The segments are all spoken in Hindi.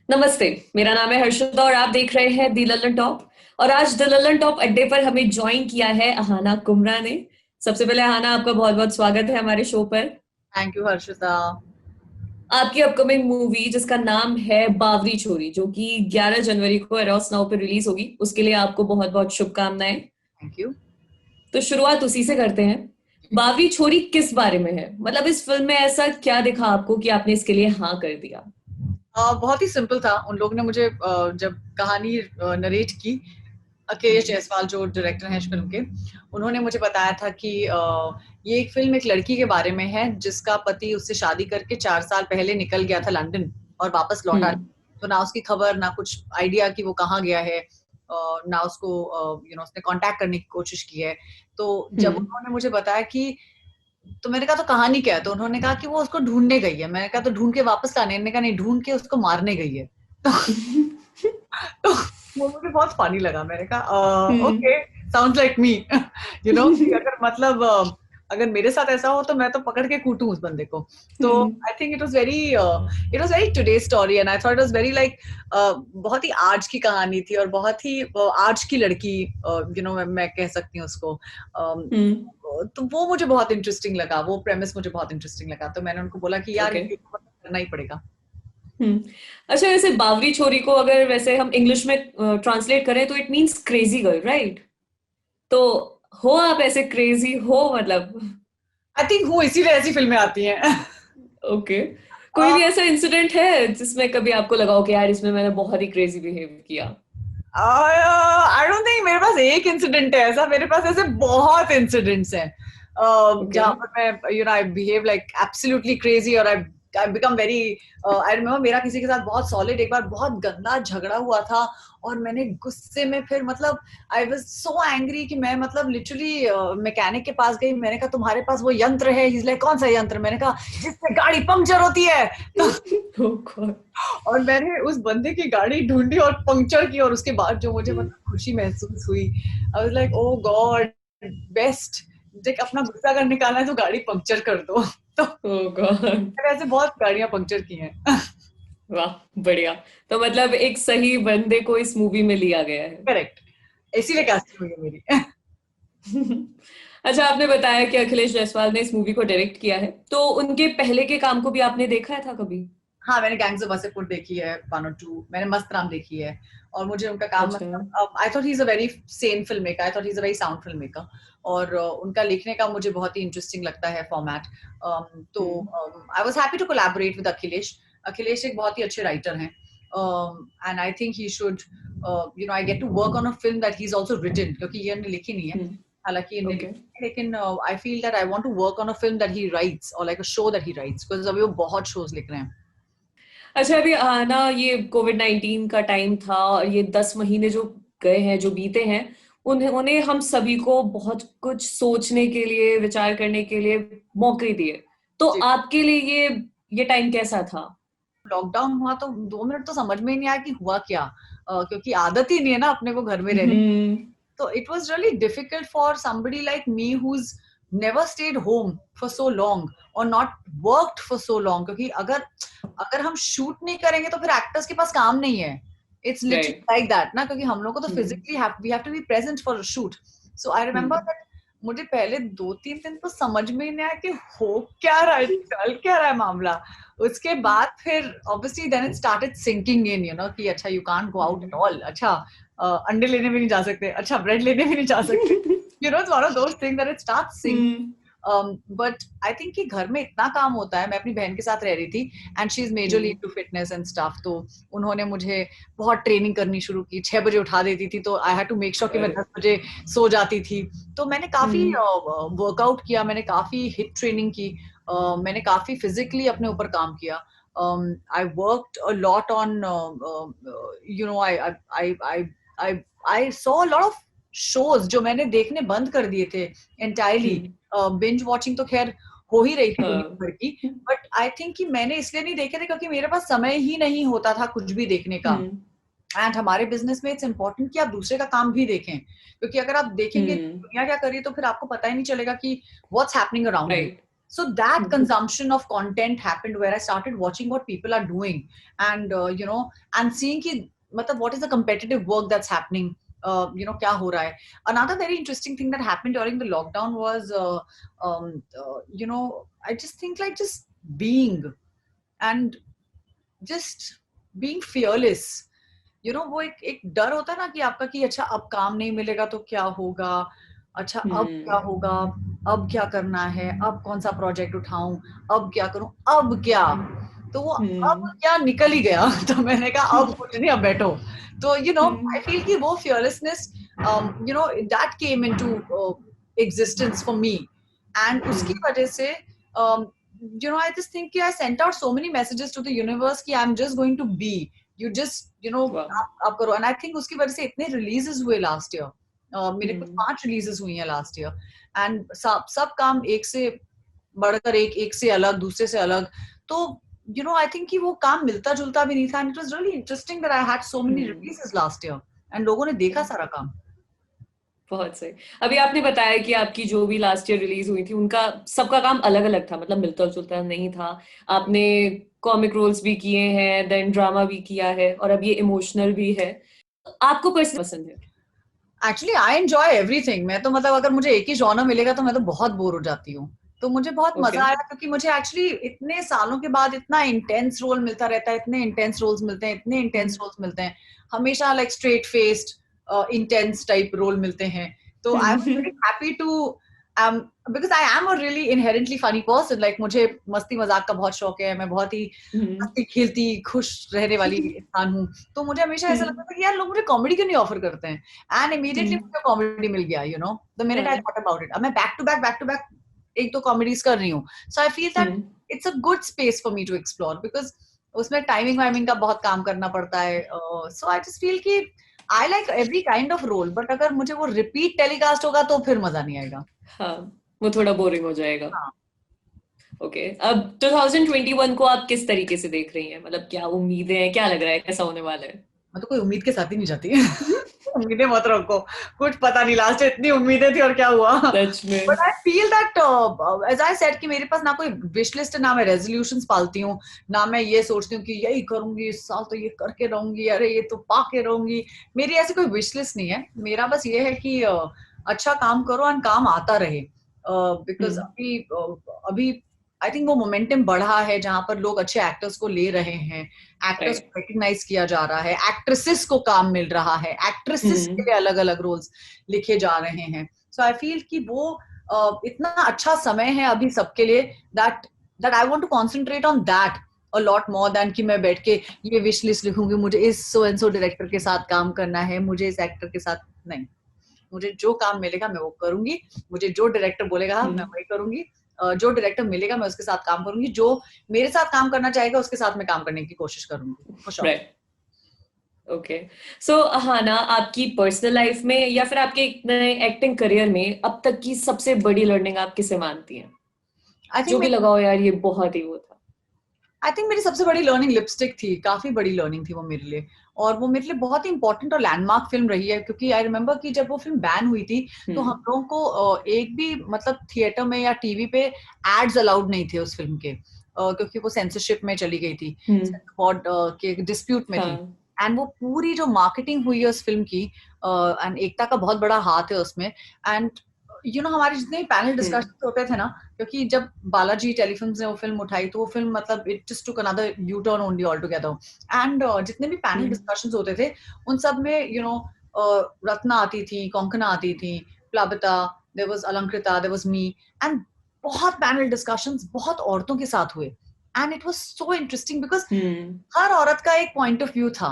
नमस्ते। मेरा नाम है हर्षिता और आप देख रहे हैं दी लल्लन टॉप। और आज द लल्लन टॉप अड्डे पर हमें ज्वाइन किया है अहाना कुमरा ने। सबसे पहले अहाना, आपका बहुत बहुत स्वागत है हमारे शो पर। Thank you Harshita. आपकी अपकमिंग मूवी जिसका नाम है बावरी छोरी, जो कि 11 जनवरी को एरोस नाउ पर रिलीज होगी, उसके लिए आपको बहुत बहुत शुभकामनाएं। Thank you. तो शुरुआत उसी से करते हैं। बावरी छोरी किस बारे में है? मतलब इस फिल्म में ऐसा क्या दिखा आपको कि आपने इसके लिए हाँ कर दिया? बहुत ही सिंपल था। उन लोगों ने मुझे जब कहानी नरेट की, अखिलेश हम्म। जायसवाल जो डायरेक्टर हैं इस फिल्म के, उन्होंने मुझे बताया था कि ये एक फिल्म एक लड़की के बारे में है जिसका पति उससे शादी करके 4 साल पहले निकल गया था लंदन और वापस लौटा हम्म। नहीं। तो ना उसकी खबर, ना कुछ आइडिया कि वो कहाँ गया है, ना उसको उसने कांटेक्ट करने की कोशिश की है। तो जब हम्म। उन्होंने मुझे बताया कि, तो मैंने कहा तो कहानी क्या है, तो उन्होंने कहा कि वो उसको ढूंढने गई है। मैंने कहा तो ढूंढ के वापस लाने? मैंने कहा नहीं, ढूंढ के उसको मारने गई है। तो वो मुझे बहुत फनी लगा। मैंने कहा hmm. Okay, sounds like me. कि अगर मतलब अगर मेरे साथ ऐसा हो तो मैं तो पकड़ के कूटूं उस बंदे को। तो hmm. I think it was very today story and I thought it was very like बहुत ही आज की कहानी थी और बहुत ही आज की लड़की, मैं कह सकती हूँ उसको। हम्म। तो वो मुझे बहुत इंटरेस्टिंग लगा, वो प्रेमिस मुझे बहुत इंटरेस्टिंग लगा। तो मैंने उनको बोला कि यार ओके। ये तो करना ही पड़ेगा। हम्म। अच्छा, वैसे बावरी छोरी को अगर वैसे हम इंग्लिश में ट्रांसलेट करें तो it means crazy girl, right? तो हो आप ऐसे क्रेजी हो, मतलब? आई थिंक हूँ, इसीलिए ऐसी फिल्में आती हैं। ओके। कोई भी ऐसा इंसिडेंट है जिसमें कभी आपको लगा हो कि यार इसमें मैंने बहुत ही क्रेजी बिहेव किया? आई डोंट थिंक मेरे पास एक इंसिडेंट है ऐसा। मेरे पास ऐसे बहुत इंसिडेंट्स हैं ओके। जहां पर मैं I behave like absolutely crazy और I become very. I remember मेरा किसी के साथ बहुत सॉलिड एक बार बहुत गंदा झगड़ा हुआ था और मैंने गुस्से में फिर मतलब आई वाज सो एंग्री कि मैं मतलब लिटरली मैकेनिक के पास गई। मैंने कहा तुम्हारे पास वो यंत्र है? ही इज लाइक कौन सा यंत्र? मैंने कहा जिससे गाड़ी पंक्चर होती है। तो Oh God. और मैंने उस बंदे की गाड़ी ढूंढी और पंक्चर की और उसके बाद जो मुझे मतलब खुशी महसूस हुई, I was like oh God, best. देख, अपना गुस्सा अगर निकालना है तो गाड़ी पंक्चर कर दो। तो Oh God. मैंने ऐसे बहुत गाड़ियां पंक्चर की हैं। वाह, बढ़िया। तो मतलब एक सही बंदे को इस मूवी में लिया गया है। करेक्ट, इसीलिए कास्टिंग हुई है मेरी। अच्छा, आपने बताया कि अखिलेश जायसवाल ने इस मूवी को डायरेक्ट किया है, तो उनके पहले के काम को भी आपने देखा था कभी? हाँ, मैंने गैंग्स ऑफ वासेपुर देखी है, 1 और 2। मैंने मस्त राम देखी है और मुझे उनका काम अच्छा। मतलब I thought he is a very sane film maker, I thought he is a very sound film maker. और उनका लिखने का मुझे बहुत ही इंटरेस्टिंग लगता है फॉर्मेट। तो hmm. I was happy to collaborate with Akhilesh. Akhilesh एक बहुत ही अच्छे राइटर हैं and I think he should I get to work on a film that he is also written, क्योंकि ये इन्होंने लिखी नहीं है। हालांकि इन्होंने ओके। लिखी है, लेकिन I feel that I want to work on a film that he writes और like a show that he writes, because अभी वो बहुत शोज लिख रहे हैं। अच्छा, अभी आना ये कोविड-19 का टाइम था और ये 10 महीने जो गए हैं, जो बीते हैं, उन्हें उन्हें हम सभी को बहुत कुछ सोचने के लिए, विचार करने के लिए मौके दिए। तो जी। आपके लिए ये टाइम कैसा था? लॉकडाउन हुआ तो 2 मिनट तो समझ में ही नहीं आया कि हुआ क्या, क्योंकि आदत ही नहीं है ना अपने को घर में रहने की। हम्म। तो it was really difficult for somebody like me who's never stayed home for so long or not worked for so long, क्योंकि अगर अगर हम शूट नहीं करेंगे तो फिर एक्टर्स के पास काम नहीं है। It's right. Literally like that ना, क्योंकि हम लोग को तो hmm. Physically we have to be present for shoot. So I remember hmm. That मुझे पहले 2-3 दिन तो समझ में ही नहीं आया कि हो क्या रहा है, चल क्या रहा है मामला। उसके बाद फिर obviously then it started sinking in, कि अच्छा you can't go out at all. अच्छा अंडे लेने भी नहीं जा सकते, अच्छा ब्रेड लेने भी नहीं जा सकते। It's one of those thing that it starts sinking. Hmm. But I think कि घर में इतना काम होता है। मैं अपनी बहन के साथ रह रही थी and she is majorly hmm. Into fitness and stuff. तो उन्होंने मुझे बहुत ट्रेनिंग करनी शुरू की। 6 बजे उठा देती थी, तो I had to make sure कि मैं अरे। 10 बजे सो जाती थी। तो मैंने काफी हम्म। वर्कआउट किया, मैंने काफी हिट ट्रेनिंग की, मैंने काफी फिजिकली अपने ऊपर काम किया। I worked a lot on, I saw a lot of shows जो मैंने देखने बंद कर दिए थे entirely। हम्म। बिंज वॉचिंग तो खैर हो ही रही थी हाँ। दुनिया भर की, बट आई थिंक कि मैंने इसलिए नहीं देखे थे क्योंकि मेरे पास समय ही नहीं होता था कुछ भी देखने का। हम्म। एंड हमारे बिजनेस में इट्स इंपॉर्टेंट कि आप दूसरे का काम भी देखें, क्योंकि अगर आप देखेंगे हम्म। दुनिया क्या कर रही है तो फिर आपको पता ही नहीं चलेगा कि what's happening around you. Right. So that consumption of content happened where I started watching what people are doing, and and seeing ki matlab what is the competitive work that's happening, kya ho raha hai. Another very interesting thing that happened during the lockdown was I just think like just being, and just being fearless. वो एक डर होता है ना कि आपका कि अच्छा अब काम नहीं मिलेगा तो क्या होगा, अच्छा अब क्या होगा, अब क्या करना है, अब कौन सा प्रोजेक्ट उठाऊं, अब क्या करूं, अब क्या. तो वो अब क्या निकल ही गया. तो मैंने कहा अब कुछ नहीं, अब बैठो. तो आई फील कि वो fearlessness that came into existence for me. And उसकी वजह से I just think I sent out so many messages to the universe कि I'm just going to be. You just आप करो. And I think उसकी वजह से इतने releases हुए last year. मेरे कुछ 5 releases हुई हैं last year. And सब काम एक से बढ़कर एक से अलग, दूसरे से अलग. तो I think कि वो काम मिलता जुलता भी नहीं था. And it was really interesting that I had so many releases last year. And लोगों ने देखा सारा काम. बहुत सही. अभी आपने बताया कि आपकी जो भी लास्ट ईयर रिलीज हुई थी उनका सबका काम अलग अलग था, मतलब मिलता जुलता नहीं था. आपने कॉमिक रोल्स भी किए हैं, देन ड्रामा भी किया है, और अब ये इमोशनल भी है. आपको पर्सनली पसंद है? Actually I enjoy everything. मैं तो मतलब अगर मुझे एक ही जॉनर मिलेगा तो मैं तो बहुत बोर हो जाती हूँ. तो मुझे बहुत मजा आया क्योंकि मुझे एक्चुअली इतने सालों के बाद इतना इंटेंस रोल मिलता रहता है, इतने इंटेंस रोल्स मिलते हैं, इतने इंटेंस रोल्स मिलते हैं. हमेशा like straight faced intense type role मिलते हैं. तो I am very happy to because I am a really inherently funny person. Like मुझे मस्ती मजाक का बहुत शौक है. मैं बहुत ही हंसी खेलती खुश रहने वाली इंसान हूँ. तो मुझे हमेशा ऐसा लगता था कि यार लोग मुझे कॉमेडी क्यों नहीं ऑफर करते हैं. एंड इमीडिएटली मुझे कॉमेडी मिल गया. The minute I thought about it. अब मैं बैक टू बैक एक तो कॉमेडीज कर रही हूँ. So I feel that it's a good space for me to explore, because उसमें टाइमिंग का बहुत काम करना पड़ता है. सो आई जस्ट फील कि I like every kind of role, but अगर मुझे वो रिपीट टेलीकास्ट होगा तो फिर मजा नहीं आएगा. हाँ, वो थोड़ा बोरिंग हो जाएगा. ओके, अब 2021 को आप किस तरीके से देख रही हैं? मतलब क्या उम्मीदें हैं, क्या लग रहा है कैसा होने वाला है? मैं तो कोई उम्मीद के साथ ही नहीं जाती. उम्मीदें मत रखो, कुछ पता नहीं. लास्ट इतनी उम्मीदें थी और क्या हुआ. सच में. But I feel that as I said कि मेरे पास ना कोई विश लिस्ट है, ना मैं रेजोल्यूशंस पालती हूँ, ना मैं ये सोचती हूँ कि यही करूंगी इस साल तो ये करके रहूंगी, अरे ये तो पाके रहूंगी. मेरी ऐसी कोई विश लिस्ट नहीं है. मेरा बस ये है कि अच्छा काम करो और काम आता रहे. बिकॉज अभी आई थिंक वो मोमेंटम बढ़ा है जहां पर लोग अच्छे एक्टर्स को ले रहे हैं, एक्टर्स को रिकग्नाइज किया जा रहा है, एक्ट्रेसेस को काम मिल रहा है, एक्ट्रेसेस के लिए अलग अलग रोल्स लिखे जा रहे हैं. सो आई फील कि वो इतना अच्छा समय है अभी सबके लिए that I want to concentrate on that a lot more than कि मैं बैठ के ये विश लिस्ट लिखूंगी, मुझे इस सो एंड सो डायरेक्टर के साथ काम करना है, मुझे इस एक्टर के साथ. नहीं, मुझे जो काम मिलेगा मैं वो करूंगी. मुझे जो डायरेक्टर बोलेगा मैं वही करूंगी. जो डायरेक्टर मिलेगा मैं उसके साथ काम करूंगी. जो मेरे साथ काम करना चाहेगा उसके साथ मैं काम करने की कोशिश करूंगी. ओके. सो हाना, आपकी पर्सनल लाइफ में या फिर आपके एक्टिंग करियर में अब तक की सबसे बड़ी लर्निंग आप किसे मानती हैं? जो भी लगाओ यार ये बहुत ही वो था. आई थिंक मेरी सबसे बड़ी लर्निंग लिपस्टिक थी. काफी बड़ी लर्निंग थी वो मेरे लिए, और वो मेरे लिए बहुत ही इंपॉर्टेंट और लैंडमार्क फिल्म रही है. क्योंकि आई रिमेम्बर कि जब वो फिल्म बैन हुई थी तो हम लोगों को एक भी मतलब थिएटर में या टीवी पे एड्स अलाउड नहीं थे उस फिल्म के, क्योंकि वो सेंसरशिप में चली गई थी, बोर्ड के डिस्प्यूट में थी. एंड वो पूरी जो मार्केटिंग हुई है उस फिल्म की, एंड एकता का बहुत बड़ा हाथ है उसमें. एंड हमारे जितने पैनल डिस्कशन होते थे ना, क्योंकि जब बालाजी टेलीफिल्म्स ने वो फिल्म उठाई तो वो फिल्म मतलब it just took another U turn only all together. And जितने भी पैनल डिस्कशंस होते थे उन सब में रत्ना आती थी, कोंकणा आती थी, Plabita, there was Alankrita, there was me. And बहुत पैनल डिस्कशंस बहुत औरतों के साथ हुए. And it was so interesting because हर औरत का एक पॉइंट ऑफ व्यू था.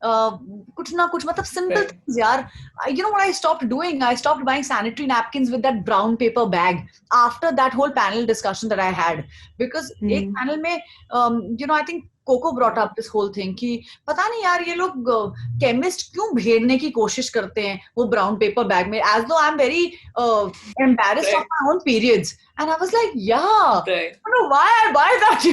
कुछ ना कुछ मतलब simple things यार. What I stopped doing, I stopped buying sanitary napkins with that brown paper bag after that whole panel discussion that I had, because एक panel में I think Coco brought up this whole thing कि पता नहीं यार ये लोग chemist क्यों भेड़ने की कोशिश करते हैं वो brown paper bag में, as though I'm very embarrassed of my own periods. And I was like, yeah, I don't know why I buy that,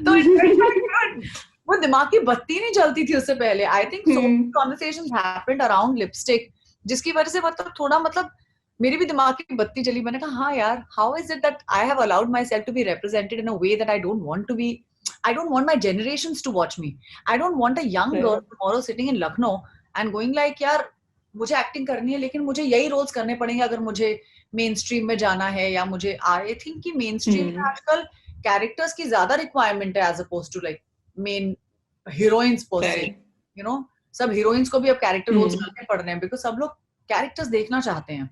so it's वो दिमाग की बत्ती नहीं जलती थी उससे पहले. I think so many conversations happened around lipstick, जिसकी वजह से मतलब थोड़ा मतलब मेरी भी दिमाग की बत्ती जली. मैंने कहा हाँ यार, how is it that I have allowed myself to be represented in a way that I don't want to be. I don't want my generations to watch me. I don't want a young girl tomorrow sitting in Lucknow and going like यार मुझे एक्टिंग करनी है लेकिन मुझे यही रोल्स करने पड़ेंगे अगर मुझे मेन स्ट्रीम में जाना है, या मुझे आई थिंक कि मेन स्ट्रीम में आजकल कैरेक्टर्स की ज्यादा रिक्वायरमेंट है as opposed to like main heroines पर से. यू नो, सब हीरोइंस को भी अब कैरेक्टर रोल्स करने पड़ रहे हैं बिकॉज सब लोग कैरेक्टर्स देखना चाहते हैं.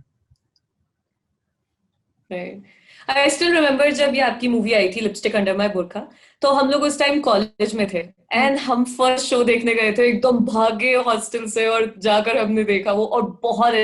आई स्टिल रिमेम्बर जब ये आपकी मूवी आई थी लिपस्टिक अंडर माय बुर्का, तो हम लोग उस टाइम कॉलेज में थे एंड हम फर्स्ट शो देखने गए थे, एकदम भागे हॉस्टल से और जाकर हमने देखा वो, और बहुत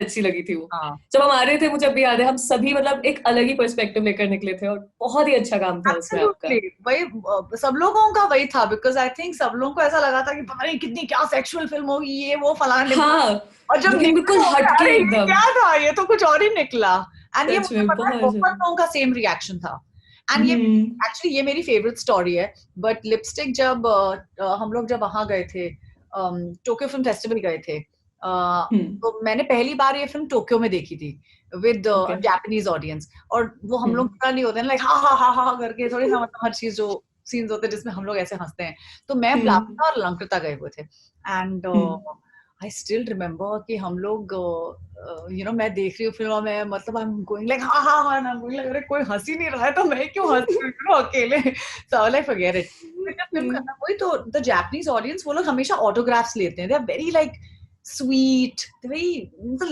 अच्छी लगी थी वो. जब हम आ रहे थे मुझे अभी याद है, हम सभी मतलब एक अलग ही पर्सपेक्टिव लेकर निकले थे और बहुत ही अच्छा काम था उसमें आपका. वही सब लोगों का वही था बिकॉज आई थिंक सब लोगों को ऐसा लगा था कि पता नहीं कितनी क्या सेक्सुअल फिल्म होगी ये वो फलाने. हाँ, और जब बिल्कुल हटके एकदम, क्या था ये तो कुछ और ही निकला. एंड ये मुझे पता है बहुत लोगों का सेम रिएक्शन था. एंड ये एक्चुअली ये मेरी फेवरेट स्टोरी है. बट लिपस्टिक जब हम लोग जब वहां गए थे, टोक्यो फिल्म फेस्टिवल गए थे, तो मैंने पहली बार ये फिल्म टोक्यो में देखी थी विद जापानीज ऑडियंस. और वो हम लोग पता नहीं होते हैं लाइक हा हा हा करके थोड़ी सा मतलब हर चीज जो सीन्स होते हैं जिसमें हम लोग ऐसे हंसते हैं. तो मैं प्लाविता और अलंकृता गए हुए थे. एंड आई स्टिल रिमेम्बर कि हम लोग यू नो मैं देख रही हूँ फिल्म में, मतलब आई एम गोइंग लाइक हा हा हा, ना गोइंग लाइक अरे कोई हंस ही नहीं रहा है तो मैं क्यों हंस रही हूँ अकेले. So like forget it. Film करना कोई तो द जापानीज ऑडियंस वो लोग हमेशा ऑटोग्राफ्स लेते हैं. They are very like sweet, very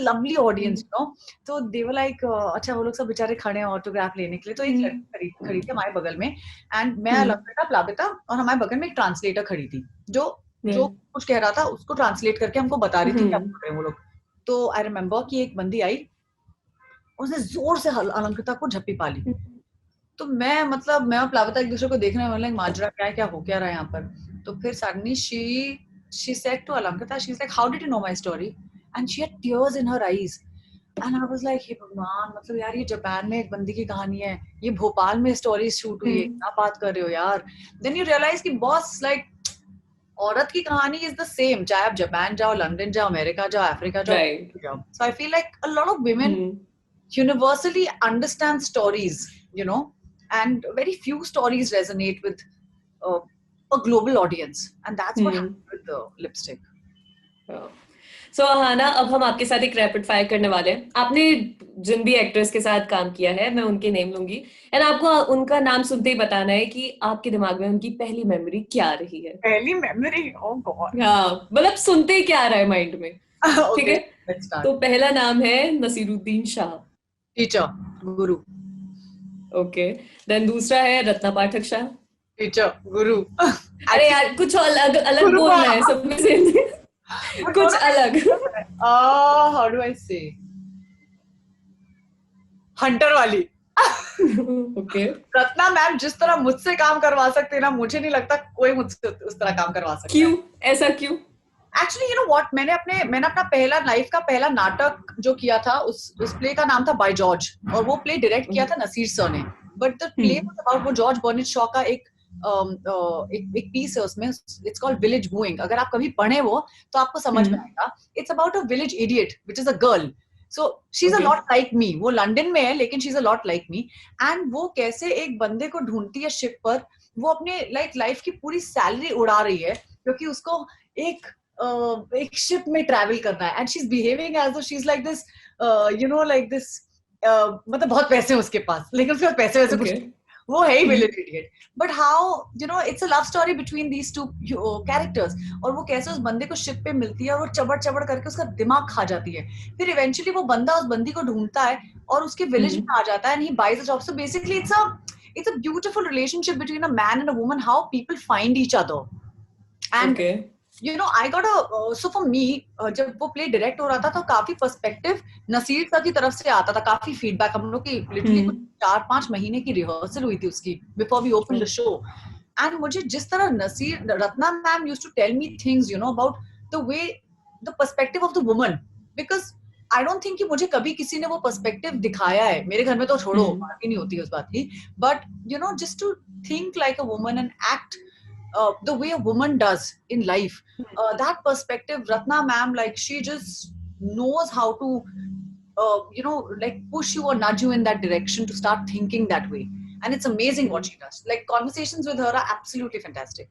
lovely audience, you know. तो they were like अच्छा वो लोग सब बेचारे खड़े हैं ऑटोग्राफ लेने के लिए. तो एक लड़की खड़ी थी हमारे बगल में एंड मैं अलंकृता प्लाविता और हमारे बगल में एक ट्रांसलेटर खड़ी थी जो कुछ कह रहा था उसको ट्रांसलेट करके हमको बता रही थी क्या बोल रहे हैं वो लोग. तो आई रिमेम्बर कि एक बंदी आई, उसने जोर से अलंकृता को झप्पी पाली. तो मैं मतलब मैं और प्लाविता एक दूसरे को देख रहे हैं, माजरा क्या हो क्या रहा है यहाँ पर. तो फिर suddenly she said to Alankita, she's like, how did you know my story? And she had tears in her eyes. And I was like, हे भगवान, मतलब यार ये जापान में एक बंदी की कहानी है, ये भोपाल में स्टोरी शूट हुई है, क्या बात कर रहे हो यार. Then you realize कि बॉस लाइक औरत की कहानी is the same, चाहे आप जापान जाओ, लंदन जाओ, अमेरिका जाओ, अफ्रीका जाओ. So I feel like a lot of women universally understand stories, you know, and very few stories resonate with a global audience, and that's what happened with the lipstick. So Ahana, अब हम आपके साथ एक रैपिड फायर करने वाले हैं. आपने जिन भी एक्टर्स के साथ काम किया है मैं उनके नेम लूंगी एंड आपको उनका नाम सुनते ही बताना है कि आपके दिमाग में उनकी पहली मेमोरी क्या रही है. पहली मेमोरी? ओह गॉड. हाँ, मतलब सुनते ही क्या आ रहा है माइंड में. ठीक है, तो पहला नाम है नसीरुद्दीन शाह. टीचर, गुरु. ओके, देन दूसरा है रत्ना पाठक शाह. टीचर, गुरु. अरे यार कुछ अलग बोलना है, सब में से कुछ अलग. हाउ डू आई से हंटर वाली. ओके. रत्ना मैम जिस तरह मुझसे काम करवा सकते हैं ना, मुझे नहीं लगता कोई मुझसे उस तरह काम करवा सकता. क्यों ऐसा क्यों? एक्चुअली यू नो व्हाट, मैंने अपना पहला लाइफ का पहला नाटक जो किया था उस प्ले का नाम था बाय जॉर्ज, और वो प्ले डायरेक्ट किया था नसीर सर ने. But the play was about वो जॉर्ज बर्नेट शॉ का एक पीस है उसमें, इट्स कॉल्ड विलेज बूइंग. अगर आप कभी पढ़े वो तो आपको समझ में आएगा. It's about a village idiot which is a girl. So she is a lot like me. वो लंदन में है लेकिन she is a lot like me. And वो कैसे एक बंदे को ढूंढती है शिप पर. वो अपने लाइफ की पूरी सैलरी उड़ा रही है क्योंकि उसको एक शिप में ट्रैवल करना है. And she is behaving as though she is like this you know like this, मतलब बहुत पैसे हैं उसके पास लेकिन उसके पास पैसे वैसे कुछ, वो है ही village idiot. But how you know it's a love story between these two characters. और वो कैसे उस बंदे को शिप पे मिलती है और वो चबड़ चबड़ करके उसका दिमाग खा जाती है. फिर इवेंचुअली वो बंदा उस बंदी को ढूंढता है और उसके विलेज में आ जाता है and he buys a job. So basically it's a beautiful relationship between a man and a woman, how people find each other. And you know I got so for me जब वो प्ले डायरेक्ट हो रहा था तो काफी पर्सपेक्टिव नसीर सर की तरफ से आता था, काफी फीडबैक. हम लोग की लिटरली कुछ 4-5 महीने की रिहर्सल हुई थी उसकी before we open the show. And मुझे जिस तरह Ratna ma'am used to tell me things you know about the way the perspective of the woman, because I don't think कि मुझे कभी किसी ने वो पर्सपेक्टिव दिखाया है. मेरे घर में तो छोड़ो, बात ही नहीं होती उस बात की. But you know just to think like a woman and act the way a woman does in life, that perspective, Ratna ma'am, like she just knows how to like push you or nudge you in that direction to start thinking that way. And it's amazing what she does. Like conversations with her are absolutely fantastic.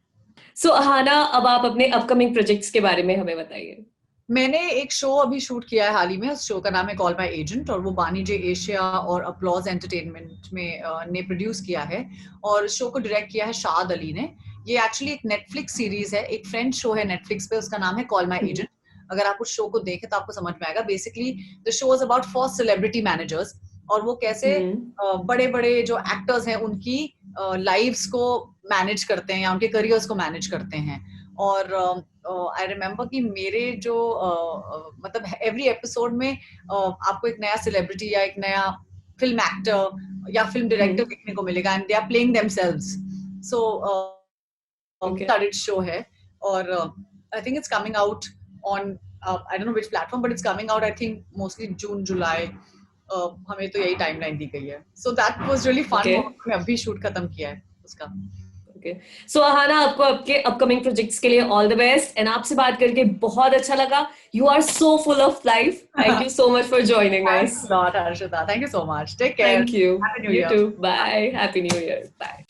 So Ahana, अब आप अपने upcoming projects के बारे में हमें बताइए. मैंने एक शो अभी शूट किया है हाल ही में. उस शो का नाम है कॉल माय एजेंट, और वो बानी जे एशिया और अपलॉज एंटरटेनमेंट में ने प्रोड्यूस किया है, और शो को डायरेक्ट किया है शाद अली ने. ये एक्चुअली एक नेटफ्लिक्स सीरीज है, एक फ्रेंच शो है नेटफ्लिक्स पे, उसका नाम है कॉल माय एजेंट. अगर आप उस शो को देखें तो आपको समझ में आएगा. Basically the show is about 4 celebrity managers, और वो कैसे बड़े बड़े जो एक्टर्स हैं उनकी लाइव्स को मैनेज करते हैं या उनके करियर्स को मैनेज करते हैं. और आई रिमेम्बर कि मेरे जो मतलब एवरी एपिसोड में आपको एक नया सेलिब्रिटी या एक नया फिल्म एक्टर या फिल्म डायरेक्टर देखने को मिलेगा, and they are playing themselves. So started show है, और I think it's coming out on I don't know which platform, but it's coming out I think mostly June July. हमें तो यही टाइमलाइन दी गई है. So that was really fun. हमने अभी शूट खत्म किया है उसका. Okay. So Ahana, आपको आपके upcoming projects के लिए all the best, and आपसे बात करके बहुत अच्छा लगा. You are so full of life. Thank you so much for joining us. Thanks a lot, Harshita. Thank you so much. Take care. Thank you. Happy New Year. You too. Bye. Happy New Year. Bye.